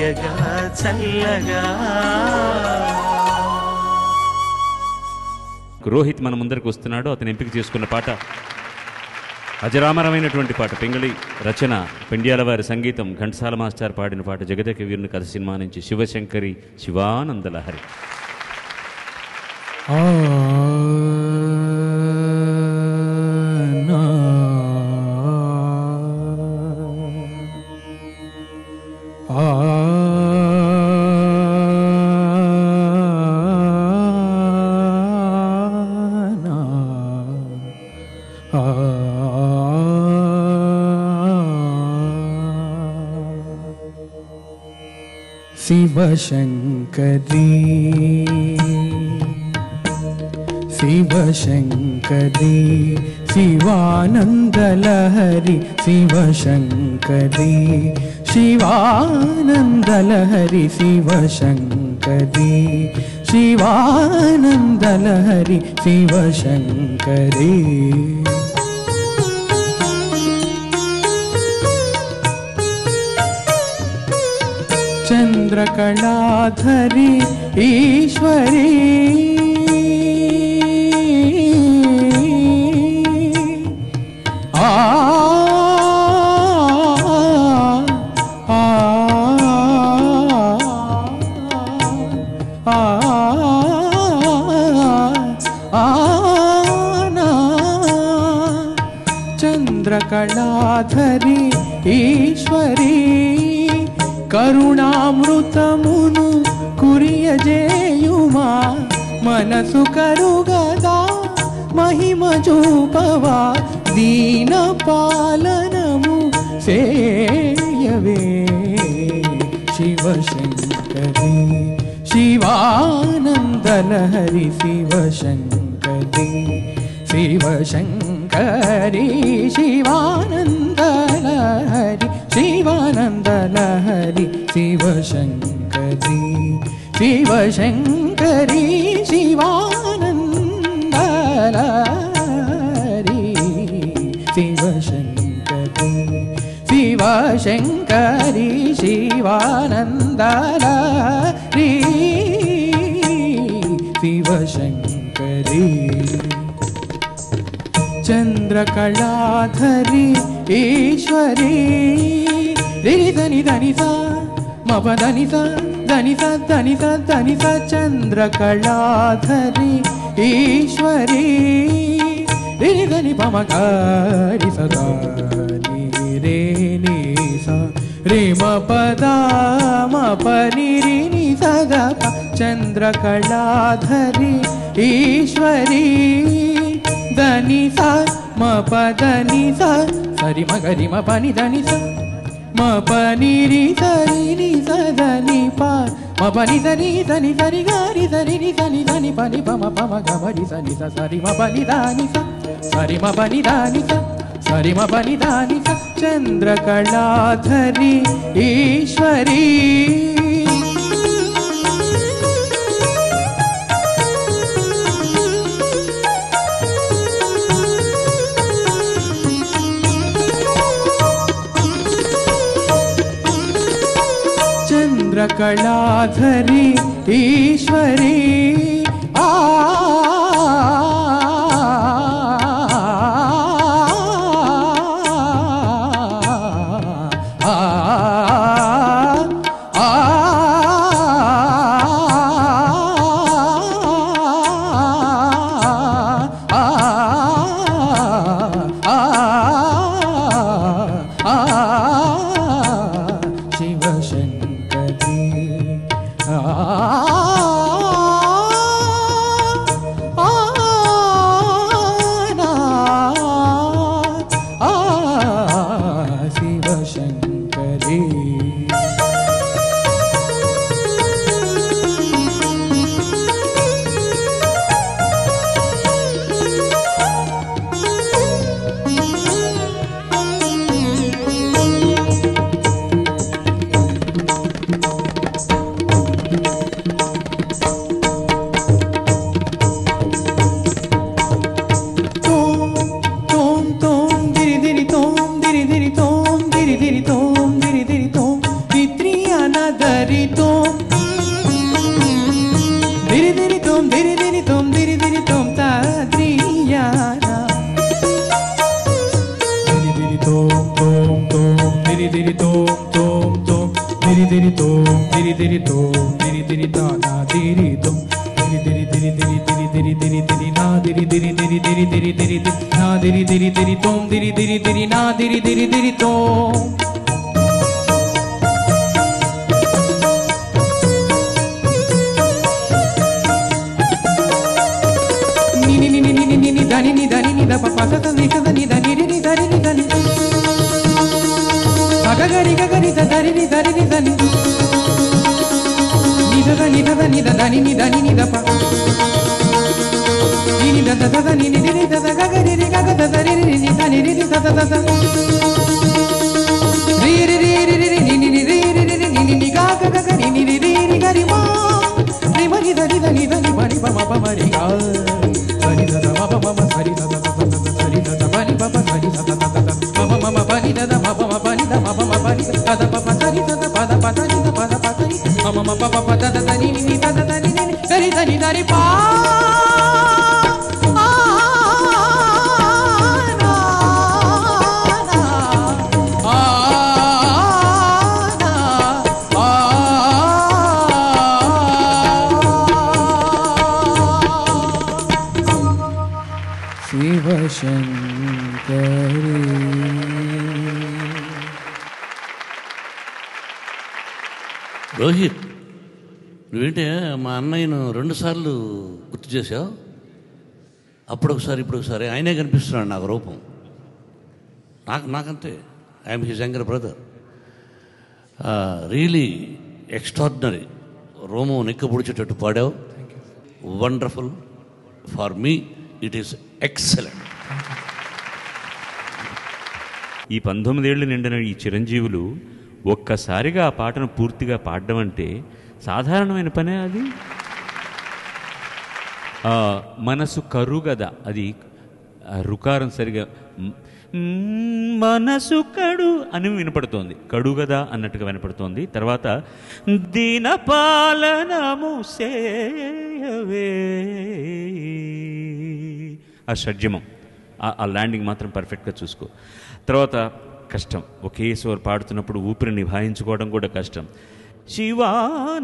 తీయగా చల్లగా. రోహిత్ మన ముందరికి వస్తున్నాడు. అతను ఎంపిక చేసుకున్న పాట అజరామరమైనటువంటి పాట. పింగళి రచన, పెండ్యాల వారి సంగీతం, ఘంటసాల మాస్టర్ పాడిన పాట జగదేక వీరుని కథ సినిమా నుంచి శివశంకరి శివానందలహరి. శివశంకరీ శివశంకరీ శివానందలహరి శివశంకరీ శివానందలహరి శివశంకరీ శివానందలహరి శివశంకరీ. చంద్రకళాధరి ఈశ్వరీ చంద్రకళాధరి ఈశ్వరీ కరుణామృతమును కురియజేయుమా మనసు కరుగదా మహిమ చూపవా దీన పాలనము సేయవే శివశంకరీ శివానందలహరి శివశంకరీ శివశంకరీ శివానందలహరి శివానందలహరి శివశంకరీ శివశంకరీ శివానందలహరి శివశంకరీ శివశంకరీ శివానందలహరి శివశంకరీ. చంద్రకళాధరి ఈశ్వరీ రిధని ధనిస మపధనిస ధనిస ధనిస ధనిస చంద్రకళాధరి ఈశ్వరీ రిధని పమకారి సదా రే ని స రే మపద మపని ని సదా చంద్రకళాధరి ఈశ్వరీ దని స మపదని స సరి మగరి మపని దని స మపని రి సరి ని సదని ప మపని సరి దని సరి గారి సరి ని సని దని పని పమ పమ గమరి సని స సరి మపని దాని స సరి మపని దాని స సరి మపని దాని స చంద్రకళాధరి ఈశ్వరీ చంద్రకళాధరి ఈశ్వరీ దిరి దిరి తోం దిరి దిరి తోం దిరి దిరి తోం దిరి దిరి తోం తోం తోం తోం దిరి దిరి తోం దిరి దిరి తోం దిరి దిరి తా నా దిరి తోం దిరి దిరి దిరి దిరి దిరి దిరి దిరి నా దిరి దిరి దిరి దిరి దిరి దిరి దిరి నా దిరి దిరి దిరి తోం దిరి దిరి దిరి నా దిరి దిరి దిరి తోం. దని ని దని ని ద ప ప స ని స ని ద ని రి ని ద రి ని ద ని గ గ రి గ గ ని ద ద రి ని ద రి ని ద ని ని ద ద ని ద ద ని ద ద ని ని ద ని ని ద ప ని ని ద ద ద ద ని ని ని ద ద గ గ రి రి గ గ ద ద రి రి ని ద ని రి రి ద ద ద ద రి రి రి రి రి ని ని ని రి రి రి ని ని ని గ గ గ గ ని ని రి రి రి గ రి మా రి మ ని ద ని ద ని ద ని మ ని ప మ ప మ రి గ సరి ద ద మ ప మ మ సరి ద ద ద ద సరి ద ద మ ని ప ప సరి ద ద ద ద మ మ మ మ ప ని ద ద మ ప మ ప ని ద మ ప మ ప ని ద ద ప ప సరి ద ద ప ద ప ద ని ద ప ద ప సరి మ మ మ ప ప ప ద ద ద ని ని ద ద ద ని ని సరి ద ని ద రి పా శివశంకరి. రోహిత్, నువ్వేంటే మా అన్నయ్యను 2 సార్లు గుర్తు చేసావు. అప్పుడు ఒకసారి ఇప్పుడు ఒకసారి ఆయనే కనిపిస్తున్నాడు నాకు రూపం. నాకంతే. I'm his younger brother. Really extraordinary. రోమం నిక్కబుడిచేటట్టు పాడావు. Wonderful. For me it is excellent. ఈ 19 ఏళ్ళు నిండిన ఈ చిరంజీవులు ఒక్కసారిగా ఆ పాటను పూర్తిగా పాడడం అంటే సాధారణమైన పనే అది. మనసు కరుగద, అది రుకారం సరిగా మనసు కడు అని వినపడుతోంది, కడుగదా అన్నట్టుగా వినపడుతోంది. తర్వాత దీనపాలనము సేయవే, ఆ షడ్జమం, ఆ ల్యాండింగ్ మాత్రం పర్ఫెక్ట్గా చూసుకో. తర్వాత కష్టం, ఒకే స్వర్ పాడుతున్నప్పుడు ఊపిరి నిభాయించుకోవడం కూడా కష్టం. శివానందలహరి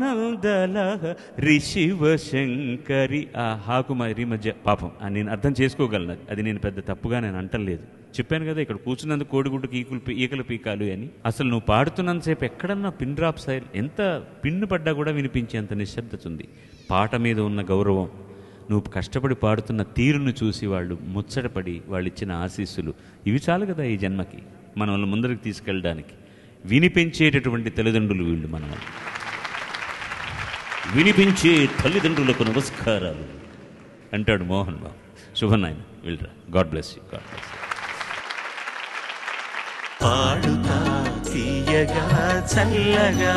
శివశంకరి, ఆ హాకు మరి మధ్య పాపం నేను అర్థం చేసుకోగలను. అది నేను పెద్ద తప్పుగా నేను అంటలేదు. చెప్పాను కదా, ఇక్కడ కూర్చున్నందుకు కోడిగుడ్డుకి ఈకలు పీకాలు అని. అసలు నువ్వు పాడుతున్నంతసేపు ఎక్కడన్నా పిన్ డ్రాప్ సైల్, ఎంత పిన్ను పడ్డా కూడా వినిపించేంత నిశ్శబ్దత ఉంది. పాట మీద ఉన్న గౌరవం, నువ్వు కష్టపడి పాడుతున్న తీరును చూసి వాళ్ళు ముచ్చటపడి వాళ్ళు ఇచ్చిన ఆశీస్సులు, ఇవి చాలు కదా ఈ జన్మకి మనల్ని ముందరికి తీసుకెళ్ళడానికి. వినిపించేటటువంటి తల్లిదండ్రులు వీళ్ళు. మనం వినిపించే తల్లిదండ్రులకు నమస్కారాలు అంటాడు మోహన్ బాబు. శుభనాయన వీళ్ళరా. God bless you. God bless you. పాడుతా తీయగా చల్లగా